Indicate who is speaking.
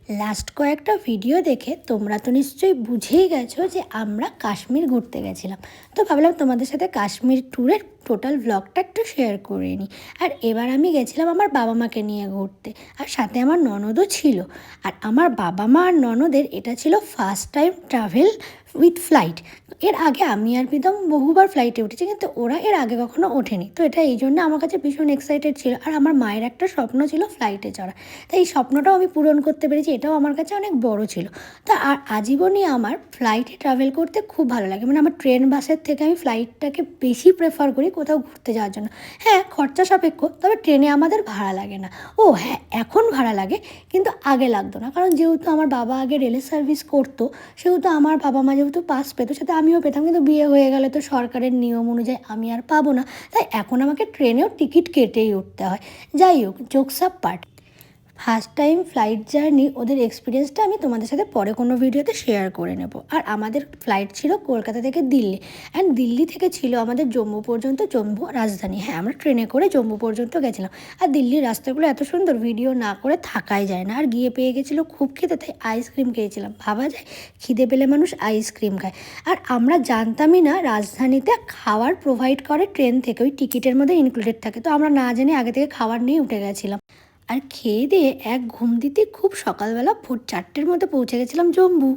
Speaker 1: Last কয়েকটা video দেখে তোমরা তো নিশ্চয়ই বুঝেই গেছো যে আমরা কাশ্মীর ঘুরতে গেছিলাম। তো ভাবলাম তোমাদের সাথে কাশ্মীর ট্যুরের টোটাল ভ্লগটা একটু শেয়ার করে নিই। আর এবার আমি গেছিলাম আমার বাবা মাকে নিয়ে ঘুরতে, আর সাথে আমার ননদও ছিল। আর আমার বাবা মা আর ননদের এটা ছিল first time travel with flight. এর আগে আমি আর প্রীতম বহুবার ফ্লাইটে উঠেছি, কিন্তু ওরা এর আগে কখনো ওঠেনি। তো এটা এই জন্য আমার কাছে ভীষণ এক্সাইটেড ছিল। আর আমার মায়ের একটা স্বপ্ন ছিল ফ্লাইটে চড়া, তাই এই স্বপ্নটাও আমি পূরণ করতে পেরেছি। এটাও আমার কাছে অনেক বড় ছিল। তা আর আজীবনই আমার ফ্লাইটে ট্রাভেল করতে খুব ভালো লাগে। মানে আমার ট্রেন বাসের থেকে আমি ফ্লাইটটাকে বেশি প্রেফার করি কোথাও ঘুরতে যাওয়ার জন্য। হ্যাঁ, খরচা সাপেক্ষ, তবে ট্রেনে আমাদের ভাড়া লাগে না। ও হ্যাঁ, এখন ভাড়া লাগে, কিন্তু আগে লাগতো না। কারণ যেহেতু আমার বাবা আগে রেলের সার্ভিস করতো, সেহেতু আমার বাবা মা যেহেতু পাস পেতো, সাথে আমিও পেতাম। কিন্তু বিয়ে হয়ে গেলে তো সরকারের নিয়ম অনুযায়ী আমি আর পাবো না, তাই এখন আমাকে ট্রেনেও টিকিট কেটেই উঠতে হয়। যাই হোক, jokes up part. First time flight journey, ওদের এক্সপিরিয়েন্সটা আমি তোমাদের সাথে পরে কোনো ভিডিওতে শেয়ার করে নেব। আর আমাদের ফ্লাইট ছিল কলকাতা থেকে দিল্লি, অ্যান্ড দিল্লি থেকে ছিল আমাদের জম্মু পর্যন্ত, জম্মু রাজধানী। হ্যাঁ, আমরা ট্রেনে করে জম্মু পর্যন্ত গেছিলাম। আর দিল্লির রাস্তাগুলো এত সুন্দর, ভিডিও না করে থাকাই যায় না। আর গিয়ে পেয়ে গেছিলো খুব খেতে, তাই আইসক্রিম খেয়েছিলাম। ভাবা যায়, খিদে পেলে মানুষ আইসক্রিম খায়। আর আমরা জানতামই না রাজধানীতে খাওয়ার প্রোভাইড করে ট্রেন থেকে, ওই টিকিটের মধ্যে ইনক্লুডেড থাকে। তো আমরা না জেনে আগে থেকে খাবার নিয়ে উঠে গেছিলাম। আর খেয়ে দিয়ে এক ঘুম দিতে খুব সকালবেলা ভোর 4টের মধ্যে পৌঁছে গেছিলাম জম্মু।